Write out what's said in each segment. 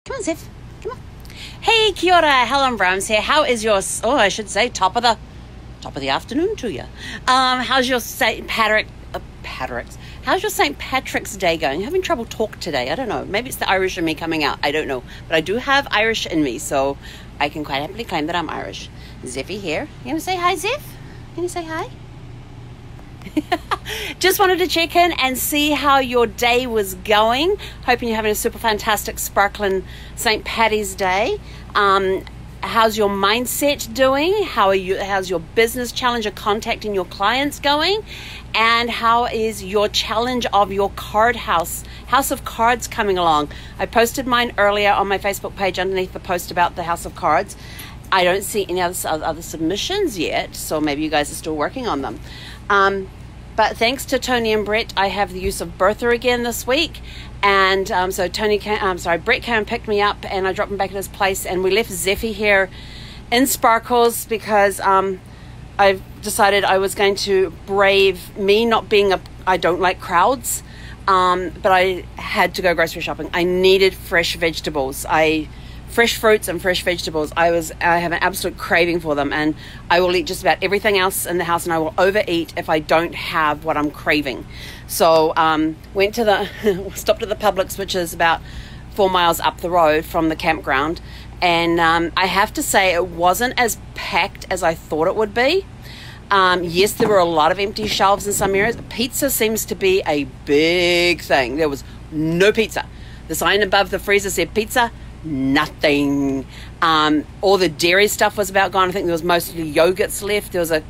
Come on, Zeph. Come on. Hey, kia ora, Helen Brahms here. How is your, I should say, top of the afternoon to you. How's your St. Patrick's? How's your St. Patrick's Day going? You're having trouble talk today. I don't know. Maybe it's the Irish in me coming out. I don't know. But I do have Irish in me, so I can quite happily claim that I'm Irish. Zeffy here. You going to say hi, Zeph? You going to say hi? Just wanted to check in and see how your day was going. Hoping you're having a super fantastic sparkling St. Paddy's Day. How's your mindset doing? How's your business challenge of contacting your clients going? And how is your challenge of your card house of cards coming along? I posted mine earlier on my Facebook page underneath the post about the House of Cards. I don't see any other submissions yet, so maybe you guys are still working on them. But thanks to Tony and Brett, I have the use of Bertha again this week. And so Brett came and picked me up, and I dropped him back at his place, and we left Zeffy here in Sparkles because I've decided I was going to brave me not being I don't like crowds, but I had to go grocery shopping. I needed fresh vegetables. Fresh fruits and fresh vegetables. I have an absolute craving for them, and I will eat just about everything else in the house, and I will overeat if I don't have what I'm craving. So went to stopped at the Publix, which is about 4 miles up the road from the campground, and I have to say it wasn't as packed as I thought it would be. Yes, there were a lot of empty shelves in some areas. Pizza seems to be a big thing. There was no pizza. The sign above the freezer said pizza. Nothing. All the dairy stuff was about gone. I think there was mostly yogurts left. There was a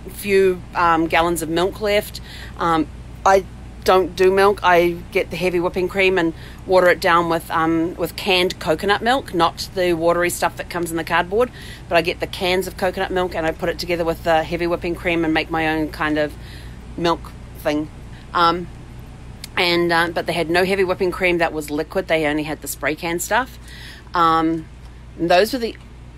few gallons of milk left. I don't do milk. I get the heavy whipping cream and water it down with canned coconut milk, not the watery stuff that comes in the cardboard, but I get the cans of coconut milk and I put it together with the heavy whipping cream and make my own kind of milk thing. But they had no heavy whipping cream that was liquid. They only had the spray can stuff. Those were the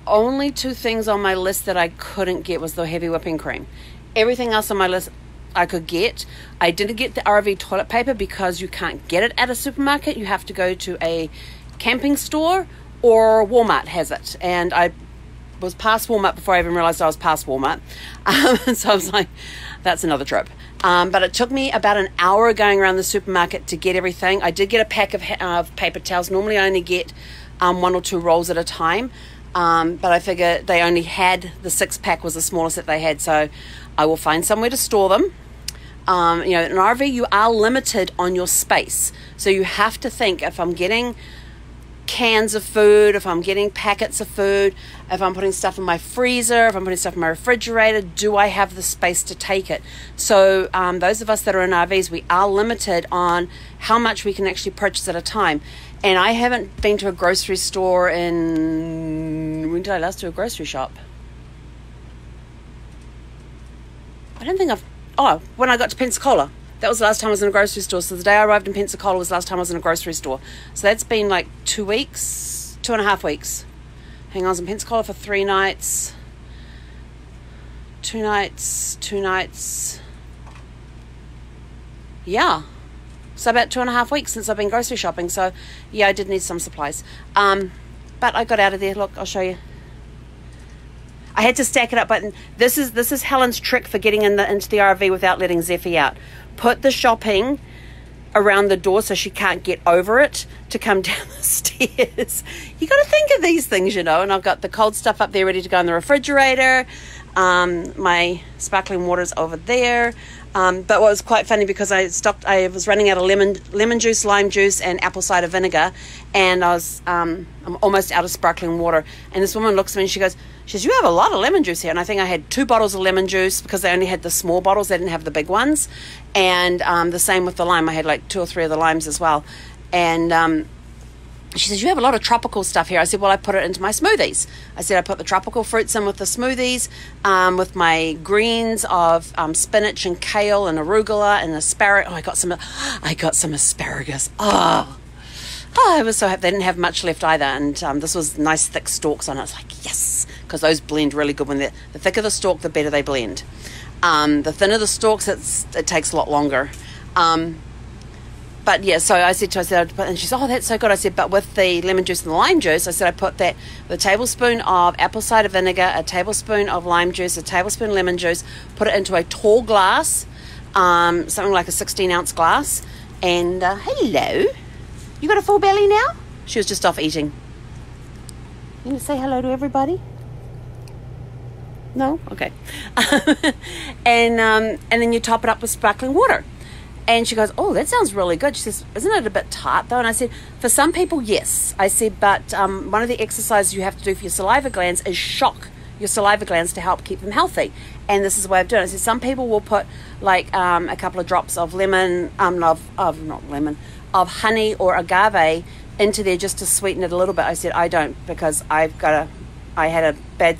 only two things on my list that I couldn't get was the heavy whipping cream. Everything else on my list I could get. I didn't get the RV toilet paper because you can't get it at a supermarket. You have to go to a camping store or Walmart has it. And I was past Walmart before I even realized I was past Walmart. So I was like, that's another trip. But it took me about an hour going around the supermarket to get everything. I did get a pack of paper towels. Normally I only get 1 or 2 rolls at a time. But I figure they only had the 6-pack was the smallest that they had. So I will find somewhere to store them. In an RV you are limited on your space. So you have to think, if I'm getting cans of food, if I'm getting packets of food, if I'm putting stuff in my freezer, if I'm putting stuff in my refrigerator, do I have the space to take it? So those of us that are in RVs, we are limited on how much we can actually purchase at a time. And I haven't been to a grocery store when did I last do a grocery shop? I don't think when I got to Pensacola. That was the last time I was in a grocery store. So the day I arrived in Pensacola was the last time I was in a grocery store. So that's been like 2 weeks, 2.5 weeks. Hang on, I was in Pensacola for 3 nights. 2 nights. Yeah. So about 2.5 weeks since I've been grocery shopping. So yeah, I did need some supplies. But I got out of there. Look, I'll show you. I had to stack it up, but this is Helen's trick for getting into the RV without letting Zeffy out. Put the shopping around the door so she can't get over it to come down the stairs. You got to think of these things, And I've got the cold stuff up there ready to go in the refrigerator. My sparkling water's over there. But what was quite funny, because I was running out of lemon juice, lime juice, and apple cider vinegar, and I'm almost out of sparkling water. And this woman looks at me and she says, you have a lot of lemon juice here. And I think I had 2 bottles of lemon juice because they only had the small bottles. They didn't have the big ones. And the same with the lime. I had like 2 or 3 of the limes as well. And she says, you have a lot of tropical stuff here. I said, well, I put it into my smoothies. I said, I put the tropical fruits in with the smoothies, with my greens of spinach and kale and arugula and asparagus. Oh, I got some asparagus. Oh, I was so happy. They didn't have much left either. And this was nice thick stalks on it. I was like, yes, because those blend really good. When the thicker the stalk, the better they blend. The thinner the stalks, it takes a lot longer. but yeah, so I said to her, and she said, oh, that's so good. I said, but with the lemon juice and the lime juice, I said I put that with a tablespoon of apple cider vinegar, a tablespoon of lime juice, a tablespoon of lemon juice, put it into a tall glass, something like a 16-ounce glass, and hello, you got a full belly now? She was just off eating. You gonna say hello to everybody? No? Okay. And then you top it up with sparkling water. And she goes, oh, that sounds really good. She says, isn't it a bit tart though? And I said, for some people, yes. I said, but one of the exercises you have to do for your saliva glands is shock your saliva glands to help keep them healthy. And this is the way of doing it. I said, some people will put like a couple of drops of lemon, of honey or agave into there just to sweeten it a little bit. I said, I don't, because I had a bad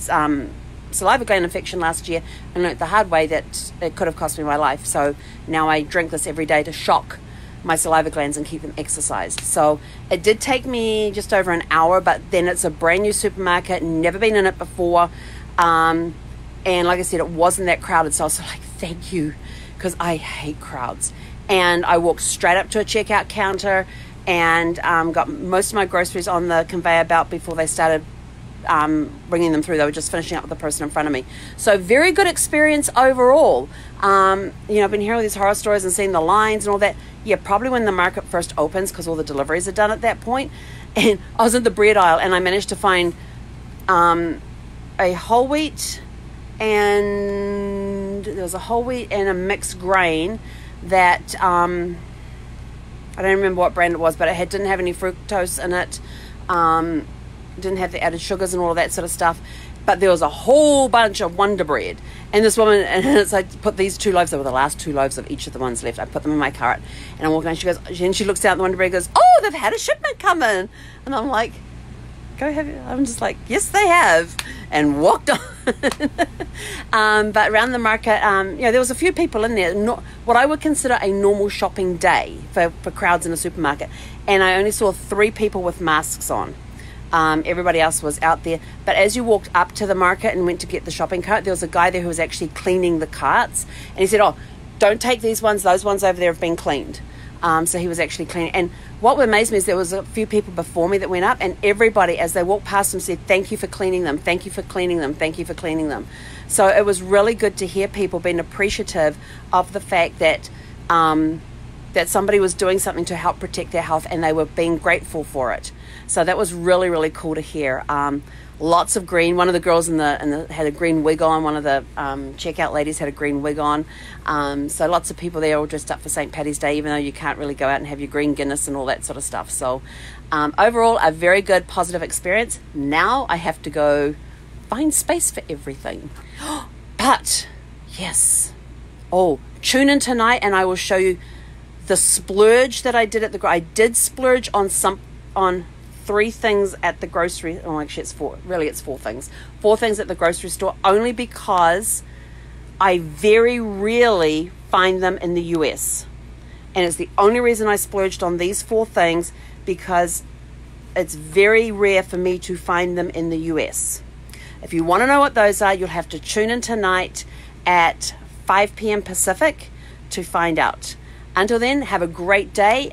saliva gland infection last year and learnt the hard way that it could have cost me my life. So now I drink this every day to shock my saliva glands and keep them exercised. So it did take me just over an hour, but then it's a brand new supermarket, never been in it before. And like I said, it wasn't that crowded. So I was like, thank you, because I hate crowds. And I walked straight up to a checkout counter and got most of my groceries on the conveyor belt before they started bringing them through. They were just finishing up with the person in front of me. So very good experience overall. I've been hearing all these horror stories and seeing the lines and all that. Yeah, probably when the market first opens, because all the deliveries are done at that point. And I was in the bread aisle and I managed to find a whole wheat, and there was a whole wheat and a mixed grain that I don't remember what brand it was, but it didn't have any fructose in it. Didn't have the added sugars and all of that sort of stuff, but there was a whole bunch of Wonder Bread. And this woman, and it's like, put these 2 loaves, they were the last 2 loaves of each of the ones left. I put them in my cart and I'm walking down, she looks down at the Wonder Bread and goes, oh, they've had a shipment come in. And I'm like, go have it. I'm just like, yes, they have, and walked on. But around the market, there was a few people in there, not what I would consider a normal shopping day for crowds in a supermarket. And I only saw 3 people with masks on. Everybody else was out there. But as you walked up to the market and went to get the shopping cart, there was a guy there who was actually cleaning the carts. And he said, oh, don't take these ones. Those ones over there have been cleaned. So he was actually cleaning. And what amazed me is there was a few people before me that went up, and everybody, as they walked past them, said, thank you for cleaning them. Thank you for cleaning them. Thank you for cleaning them. So it was really good to hear people being appreciative of the fact that that somebody was doing something to help protect their health, and they were being grateful for it. So that was really, really cool to hear. Lots of green. One of the girls had a green wig on. One of the checkout ladies had a green wig on. So lots of people there all dressed up for St. Paddy's Day, even though you can't really go out and have your green Guinness and all that sort of stuff. So overall, a very good, positive experience. Now I have to go find space for everything. But, yes. Oh, tune in tonight and I will show you the splurge that I did at I did splurge on 3 things at the grocery. Oh, actually, it's 4. Really, it's 4 things. 4 things at the grocery store, only because I very rarely find them in the US. And it's the only reason I splurged on these 4 things, because it's very rare for me to find them in the US. If you want to know what those are, you'll have to tune in tonight at 5 p.m. Pacific to find out. Until then, have a great day.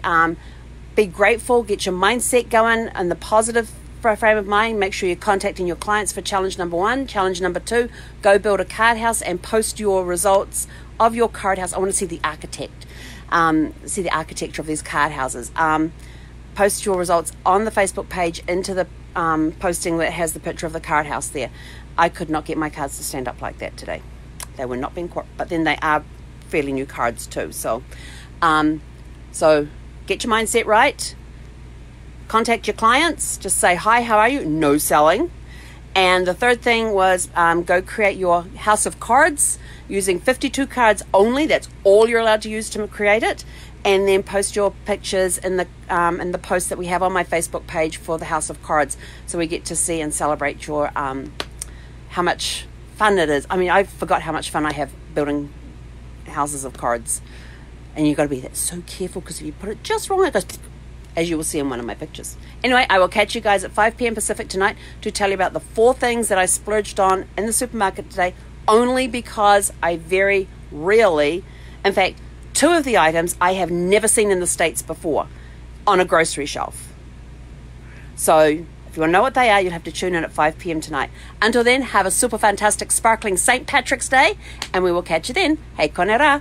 Be grateful, get your mindset going in the positive frame of mind. Make sure you're contacting your clients for challenge number 1. Challenge number 2, go build a card house and post your results of your card house. I want to see the architect, see the architecture of these card houses. Post your results on the Facebook page into the posting that has the picture of the card house there. I could not get my cards to stand up like that today. They were not being, but then they are fairly new cards too. So get your mindset right. Contact your clients. Just say, hi, how are you? No selling. And the third thing was go create your house of cards using 52 cards only. That's all you're allowed to use to create it. And then post your pictures in the post that we have on my Facebook page for the house of cards, so we get to see and celebrate your how much fun it is. I mean, I forgot how much fun I have building houses of cards. And you've got to be so careful, because if you put it just wrong, it goes, as you will see in one of my pictures. Anyway, I will catch you guys at 5 p.m. Pacific tonight to tell you about the 4 things that I splurged on in the supermarket today, only because I very rarely, in fact, two of the items I have never seen in the States before on a grocery shelf. So if you want to know what they are, you'll have to tune in at 5 p.m. tonight. Until then, have a super fantastic, sparkling St. Patrick's Day, and we will catch you then. Hei konera.